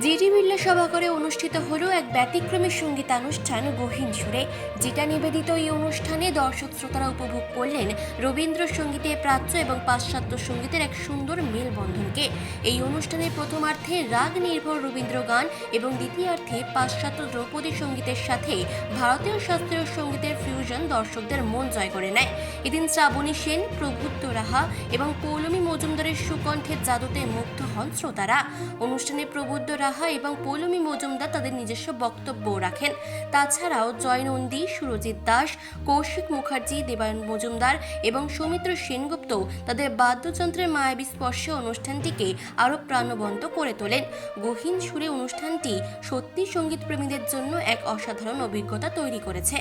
GD Birla সভাঘরে অনুষ্ঠিত হলো এক ব্যতিক্রমী সঙ্গীতানুষ্ঠান গহীন সুরে। যেটা নিবেদিত এই অনুষ্ঠানে দর্শক শ্রোতারা উপভোগ করলেন রবীন্দ্রসঙ্গীতে প্রাচ্য এবং পাশ্চাত্য সঙ্গীতের এক সুন্দর মেলবন্ধনকে। এই অনুষ্ঠানের প্রথমার্ধে রাগ নির্ভর রবীন্দ্র গান এবং দ্বিতীয়ার্ধে পাশ্চাত্য ধ্রুপদী সঙ্গীতের সাথে ভারতীয় শাস্ত্রীয় সঙ্গীতের ফিউশন দর্শকদের মন জয় করে নেয়। এদিন শ্রাবণী সেন, প্রবুদ্ধ রাহা এবং পৌলমী মজুমদারের সুকণ্ঠের জাদুতে মুগ্ধ হন শ্রোতারা। অনুষ্ঠানে প্রবুদ্ধ রাহা এবং পৌলমী মজুমদার তাদের নিজস্ব বক্তব্য রাখেন। তাছাড়াও জয় নন্দী, সুরজিৎ দাস, কৌশিক মুখার্জি, দেবায়ন মজুমদার এবং সৌমিত্র সেনগুপ্ত তাদের বাদ্যযন্ত্রের মায়াবী স্পর্শে অনুষ্ঠানটিকে আরও প্রাণবন্ত করে তোলেন। গহীন সুরে অনুষ্ঠানটি সত্যি সঙ্গীত প্রেমীদের জন্য এক অসাধারণ অভিজ্ঞতা তৈরি করেছে।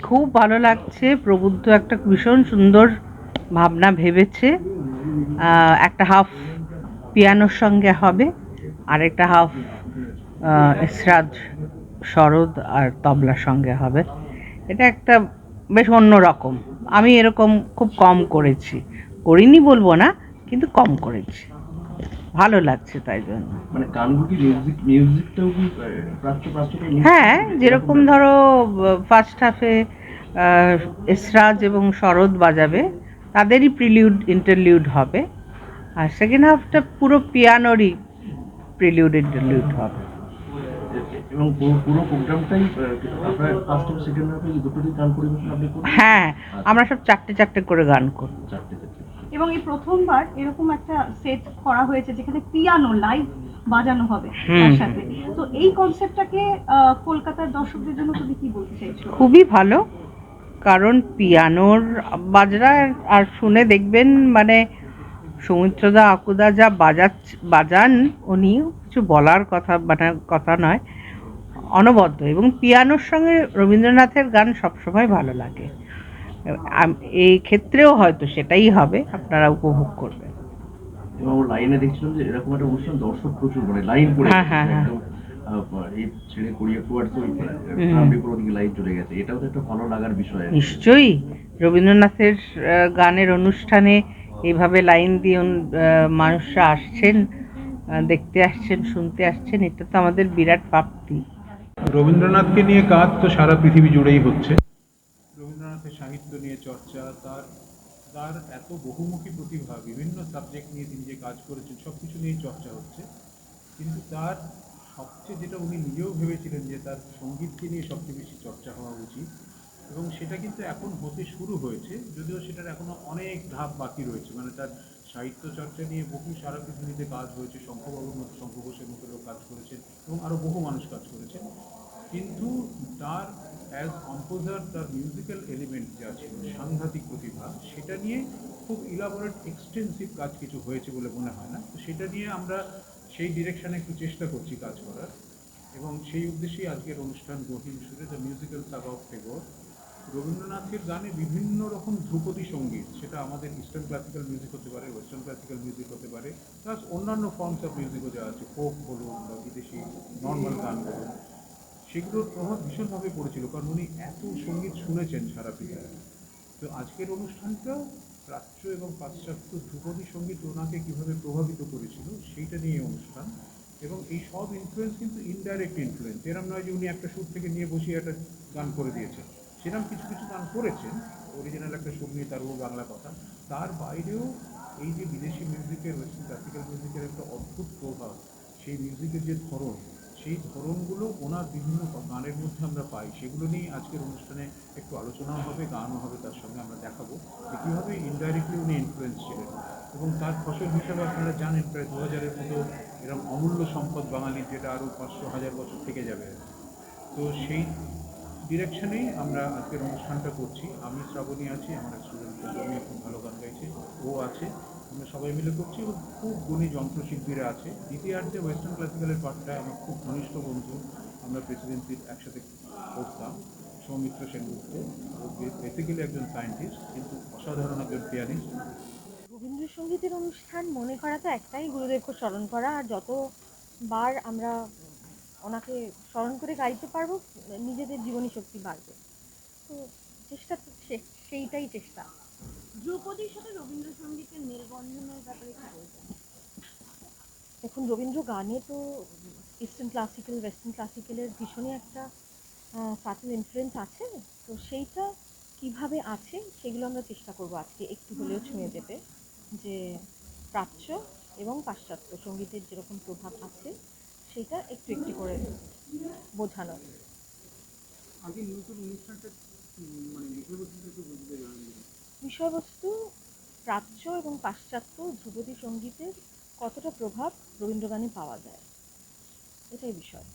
খুব ভালো লাগছে। প্রবুদ্ধ একটা ভীষণ সুন্দর ভাবনা ভেবেছে। একটা হাফ পিয়ানোর সঙ্গে হবে, আর একটা হাফ এসরাজ, শরৎ আর তবলার সঙ্গে হবে। এটা একটা বেশ অন্য রকম। আমি এরকম খুব কম করিনি বলবো না, কিন্তু কম করেছি। ভালো লাগছে তাই জন্য। মানে গানগুলো কি মিউজিকটাও কি প্রাচ্য হ্যাঁ, যেরকম ধরো ফার্স্ট হাফে এসরাজ এবং শরৎ বাজাবে, তাদেরই প্রিলিউড ইন্টারলিউড হবে, আর সেকেন্ড হাফটা পুরো পিয়ানোরই প্রিলিউড ইন্টারলিউড হবে। এবং পুরো প্রোগ্রামটাই আপনারা ফার্স্ট এবং সেকেন্ড হাফে দুটোরই গান পরিবেশন আপনি করবেন? হ্যাঁ, আমরা সব চারটে চারটে করে গান করব। চারটে। এবং এই প্রথমবার এরকম একটা সেট করা হয়েছে যেখানে পিয়ানো লাইভ বাজানো হবে তার সাথে। তো এই কনসেপ্টটাকে কলকাতার দর্শকদের জন্য তুমি কি বলতে চাইছো? খুবই ভালো, কারণ পিয়ানোর বাজনা আর শুনে দেখবেন, মানে সৌমিত্রদা আকুদা যা বাজান, উনি কিছু বলার কথা নয়, অনবদ্য। এবং পিয়ানোর সঙ্গে রবীন্দ্রনাথের গান সবসময় ভালো লাগে। এই ক্ষেত্রেও হয়তো সেটাই হবে, আপনারা উপভোগ করবেন। এবং লাইনে দেখছিলাম যে এরকম একটা অনুষ্ঠান দর্শক প্রচুর, মানে লাইন পড়ে এই ছেড়ে কোরিয়া টুয়ার্ডস ওই দিকে লাইন চলে গেছে। এটাও তো একটা ভালো লাগার বিষয়। নিশ্চয়ই, রবীন্দ্রনাথের গানের অনুষ্ঠানে এইভাবে লাইন দিয়ে মানুষরা আসছেন, দেখতে আসছেন, শুনতে আসছেন, এটা তো আমাদের বিরাট প্রাপ্তি। রবীন্দ্রনাথকে নিয়ে কাজ তো সারা পৃথিবী জুড়েই হচ্ছে। রবীন্দ্রনাথের সাহিত্য নিয়ে চর্চা, তার এত বহুমুখী প্রতিভা, বিভিন্ন সাবজেক্ট নিয়ে তিনি যে কাজ করেছেন সব কিছু নিয়ে চর্চা হচ্ছে। কিন্তু তার সবচেয়ে যেটা উনি নিজেও ভেবেছিলেন যে তার সঙ্গীতকে নিয়ে সবচেয়ে বেশি চর্চা হওয়া উচিত, এবং সেটা কিন্তু এখন হতে শুরু হয়েছে, যদিও সেটার এখনো অনেক ধাপ বাকি রয়েছে। মানে তার সাহিত্য চর্চা নিয়ে বহু সারা পৃথিবীতে কাজ হয়েছে, শঙ্খবাবুর মতো, শঙ্খ ঘোষের মতো লোক কাজ করেছেন এবং আরও বহু মানুষ কাজ করেছেন। কিন্তু তার অ্যাজ কম্পোজার, তার মিউজিক্যাল এলিমেন্ট যা ছিল, সাংঘাতিক প্রতিভা, সেটা নিয়ে খুব ইলাবোরেট এক্সটেন্সিভ কাজ কিছু হয়েছে বলে মনে হয় না। তো সেটা নিয়ে আমরা সেই ডিরেকশনে একটু চেষ্টা করছি কাজ করার, এবং সেই উদ্দেশ্যেই আজকের অনুষ্ঠান গহীন সুরে, the musical Saga of Tagore. রবীন্দ্রনাথের গানে বিভিন্ন রকম ধ্রুপদী সঙ্গীত, সেটা আমাদের ইস্টার্ন ক্লাসিক্যাল মিউজিক হতে পারে, ওয়েস্টার্ন ক্লাসিক্যাল মিউজিক হতে পারে, প্লাস অন্যান্য ফর্মস অফ মিউজিকও যা আছে, ফোক বলুন বা বিদেশি নর্মাল গান বলুন, সেগুলোর প্রভাব ভীষণভাবে পড়েছিল, কারণ উনি এত সঙ্গীত শুনেছেন সারা পৃথিবীতে। তো আজকের অনুষ্ঠানটাও প্রাচ্য এবং পাশ্চাত্য ধ্রুপদী সঙ্গীত ওনাকে কীভাবে প্রভাবিত করেছিল সেইটা নিয়ে অনুষ্ঠান। এবং এই সব ইনফ্লুয়েন্স কিন্তু ইনডাইরেক্ট ইনফ্লুয়েন্স, এরম নয় যে উনি একটা সুর থেকে নিয়ে বসিয়ে একটা গান করে দিয়েছেন। সেরকম কিছু কিছু গান করেছেন, অরিজিনাল একটা সুর নিয়ে, তার বাংলা কথা। তার বাইরেও এই যে বিদেশি মিউজিকের, ওয়েস্টার্ন ক্লাসিক্যাল মিউজিকের একটা অদ্ভুত প্রভাব, সেই মিউজিকের যে ধরন, সেই ধরনগুলো ওনার বিভিন্ন গানের মধ্যে আমরা পাই, সেগুলো নিয়ে আজকের অনুষ্ঠানে একটু আলোচনাও হবে, গানও হবে, তার সঙ্গে আমরা দেখাবো যে কীভাবে ইনডাইরেক্টলি উনি ইনফ্লুয়েন্স ছিলেন এবং তার ফসল হিসাবে আপনারা জানেন প্রায় 2000-এর মতো এরকম অমূল্য সম্পদ বাঙালির, যেটা আরও 500-1000 বছর থেকে যাবে। তো সেই ডিরেকশনেই আমরা আজকের অনুষ্ঠানটা করছি। আমি শ্রাবণী আছি, আমার স্টুডেন্ট আমি খুব ভালো গান গাইছে, ও আছে, আমরা সবাই মিলে করছি এবং খুব গুণী যন্ত্রশিল্পীরা আছে। দ্বিতীয়ার্ধে ওয়েস্টার্ন ক্লাসিক্যালের পার্টটায় আমার খুব ঘনিষ্ঠ বন্ধু, আমরা প্রেসিডেন্সির একসাথে করতাম, সৌমিত্র সেনগুপ্ত। ও বেসিক্যালি একজন সায়েন্টিস্ট কিন্তু অসাধারণ একজন পিয়ানিস্ট। রবীন্দ্রসঙ্গীতের অনুষ্ঠান মনে করা তো একটাই, গুরুদেবকে স্মরণ করা। আর যতবার আমরা ওনাকে স্মরণ করে গাইতে পারবো নিজেদের জীবনী শক্তি বাড়বে। তো চেষ্টা তো সেইটাই চেষ্টা। ধ্রুপদীর সাথে রবীন্দ্রসঙ্গীতের মেলবন্ধনের ব্যাপারে কি বলবেন? দেখুন, রবীন্দ্র গানে তো ইস্টার্ন ক্লাসিক্যাল, ওয়েস্টার্ন ক্লাসিক্যালের ভীষণই একটা সাটেল ইনফ্লুয়েন্স আছে। তো সেইটা কিভাবে আছে সেগুলো আমরা চেষ্টা করবো আজকে একটু হলেও ছুঁয়ে যেতে, যে প্রাচ্য এবং পাশ্চাত্য সঙ্গীতের যেরকম প্রভাব আছে সেটা একটু একটু করে বোঝানো। বিষয়বস্তু প্রাচ্য এবং পাশ্চাত্য ধ্রুপদী সঙ্গীতের কতটা প্রভাব রবীন্দ্রগানে পাওয়া যায়, এটাই বিষয়।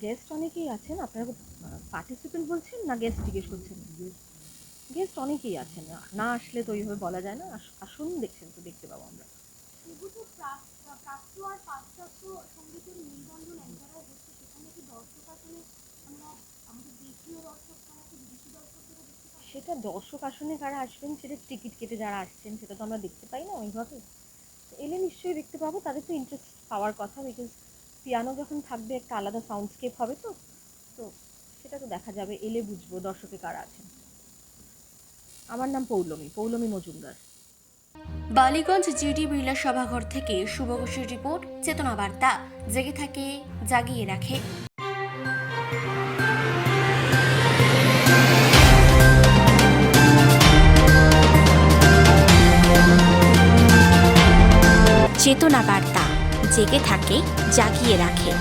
গেস্ট অনেকেই আছেন। আপনারা পার্টিসিপেন্ট বলছেন না গেস্ট জিজ্ঞেস করছেন? গেস্ট অনেকেই আছেন, না আসলে তো ওইভাবে বলা যায় না। আসুন, দেখছেন তো দেখতে পাবো আমরা। যেহেতু প্রাচ্য আর পাশ্চাত্য সঙ্গীতের মেলবন্ধন এক জায়গায় হচ্ছে, সেখানে কি দর্শক আসলে আমরা আমাদের দেশীয় দর্শক ছাড়া কি বিদেশি দর্শকদেরও দেখতে পাবো? সেটা দর্শক আসনে কারা আসবেন, সেটা টিকিট কেটে যারা আসছেন সেটা তো আমরা দেখতে পাই না ওইভাবে। তো এলে নিশ্চয়ই দেখতে পাবো, তাদের তো ইন্টারেস্ট পাওয়ার কথা, বিকজ পিয়ানো যখন থাকবে একটা আলাদা সাউন্ডস্কেপ হবে। তো তো সেটা তো দেখা যাবে, এলে বুঝবো দর্শকে কারা আছেন। আমার নাম পৌলমী মজুমদার। বালিগঞ্জ জিডি বিড়লা সভাঘর থেকে শুভ ঘোষের রিপোর্ট, চেতনা বার্তা। জেগে থাকে, জাগিয়ে রাখে। চেতনা বার্তা, জেগে থাকে, জাগিয়ে রাখে।